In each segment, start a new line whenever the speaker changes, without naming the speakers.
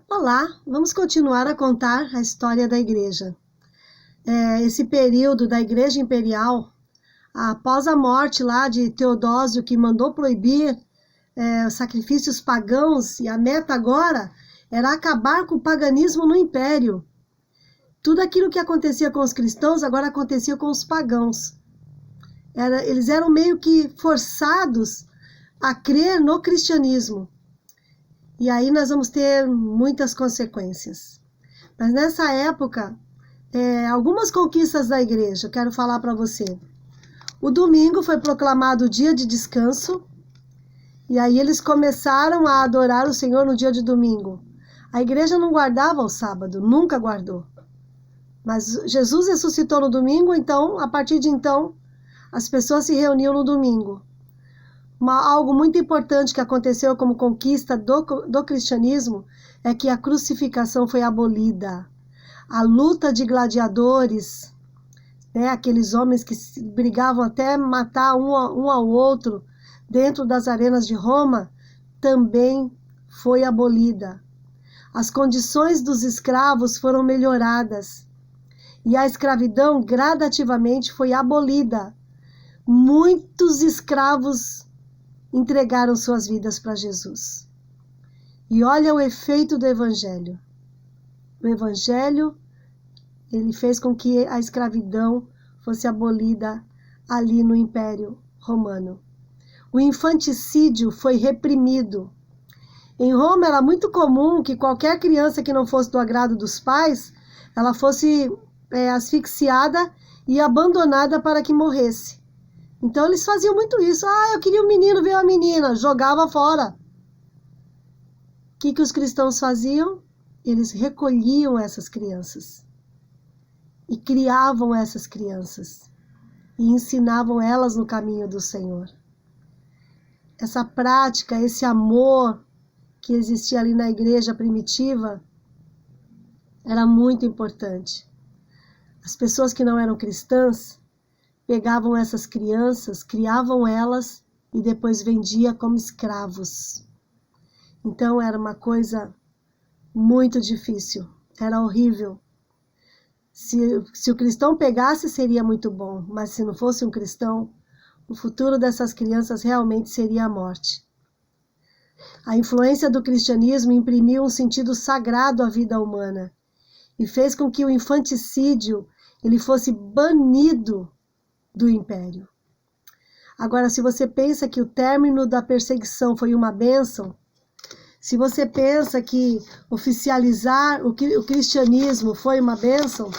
Olá, vamos continuar a contar a história da igreja. Esse período da Igreja Imperial, após a morte lá de Teodósio, que mandou proibir sacrifícios pagãos, e a meta agora era acabar com o paganismo no Império. Tudo aquilo que acontecia com os cristãos agora acontecia com os pagãos. Eles eram meio que forçados a crer no cristianismo. E aí nós vamos ter muitas consequências. Mas nessa época, algumas conquistas da igreja, eu quero falar para você. O domingo foi proclamado dia de descanso, e aí eles começaram a adorar o Senhor no dia de domingo. A igreja não guardava o sábado, nunca guardou. Mas Jesus ressuscitou no domingo, então, a partir de então, as pessoas se reuniam no domingo. Algo muito importante que aconteceu como conquista do cristianismo é que a crucificação foi abolida. A luta de gladiadores, aqueles homens que brigavam até matar um ao outro dentro das arenas de Roma, também foi abolida. As condições dos escravos foram melhoradas e a escravidão gradativamente foi abolida. Muitos escravos entregaram suas vidas para Jesus. E olha o efeito do Evangelho. O Evangelho, ele fez com que a escravidão fosse abolida ali no Império Romano. O infanticídio foi reprimido. Em Roma era muito comum que qualquer criança que não fosse do agrado dos pais, ela fosse asfixiada e abandonada para que morresse. Então eles faziam muito isso. Eu queria um menino, veio a menina, jogava fora. O que os cristãos faziam? Eles recolhiam essas crianças e criavam essas crianças e ensinavam elas no caminho do Senhor. Essa prática, esse amor que existia ali na igreja primitiva era muito importante. As pessoas que não eram cristãs pegavam essas crianças, criavam elas e depois vendia como escravos. Então era uma coisa muito difícil, era horrível. Se o cristão pegasse, seria muito bom, mas se não fosse um cristão, o futuro dessas crianças realmente seria a morte. A influência do cristianismo imprimiu um sentido sagrado à vida humana e fez com que o infanticídio ele fosse banido do império. Agora, se você pensa que o término da perseguição foi uma bênção, se você pensa que oficializar o cristianismo foi uma bênção,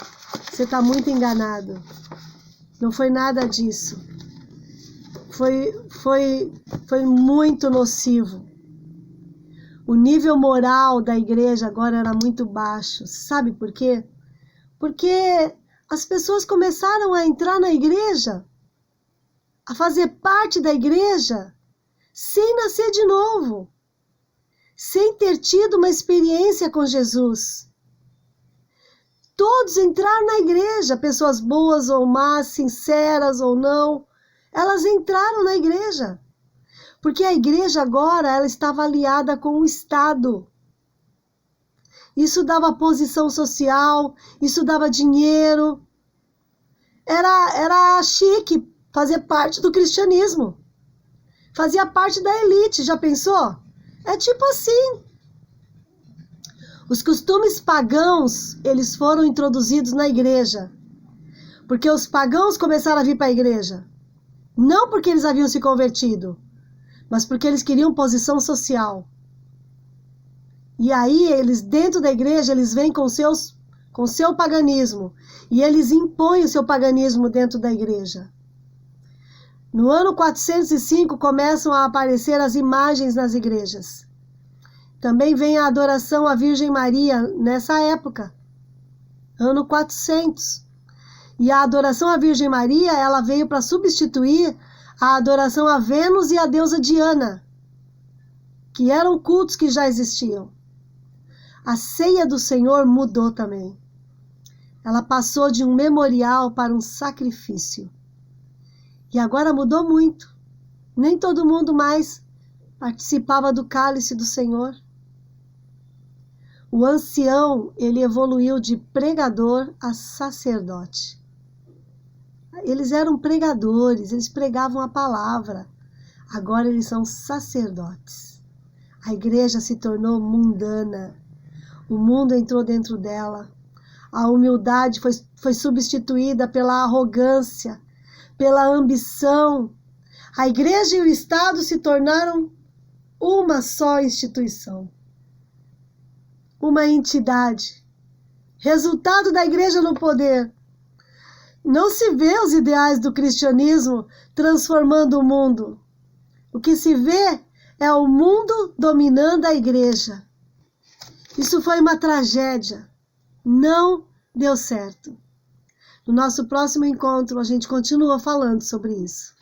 você está muito enganado. Não foi nada disso. Foi muito nocivo. O nível moral da igreja agora era muito baixo. Sabe por quê? Porque as pessoas começaram a entrar na igreja, a fazer parte da igreja, sem nascer de novo, sem ter tido uma experiência com Jesus. Todos entraram na igreja, pessoas boas ou más, sinceras ou não, elas entraram na igreja. Porque a igreja agora ela estava aliada com o Estado. Isso dava posição social, isso dava dinheiro. Era chique fazer parte do cristianismo. Fazia parte da elite, já pensou? É tipo assim. Os costumes pagãos, eles foram introduzidos na igreja. Porque os pagãos começaram a vir para a igreja. Não porque eles haviam se convertido, mas porque eles queriam posição social. E aí, eles dentro da igreja, eles vêm com seu paganismo. E eles impõem o seu paganismo dentro da igreja. No ano 405, começam a aparecer as imagens nas igrejas. Também vem a adoração à Virgem Maria nessa época, ano 400. E a adoração à Virgem Maria, ela veio para substituir a adoração a Vênus e a deusa Diana, que eram cultos que já existiam. A ceia do Senhor mudou também. Ela passou de um memorial para um sacrifício. E agora mudou muito. Nem todo mundo mais participava do cálice do Senhor. O ancião, ele evoluiu de pregador a sacerdote. Eles eram pregadores, eles pregavam a palavra. Agora eles são sacerdotes. A igreja se tornou mundana. O mundo entrou dentro dela. A humildade foi substituída pela arrogância, pela ambição. A igreja e o Estado se tornaram uma só instituição, uma entidade. Resultado da igreja no poder. Não se vê os ideais do cristianismo transformando o mundo. O que se vê é o mundo dominando a igreja. Isso foi uma tragédia. Não deu certo. No nosso próximo encontro, a gente continua falando sobre isso.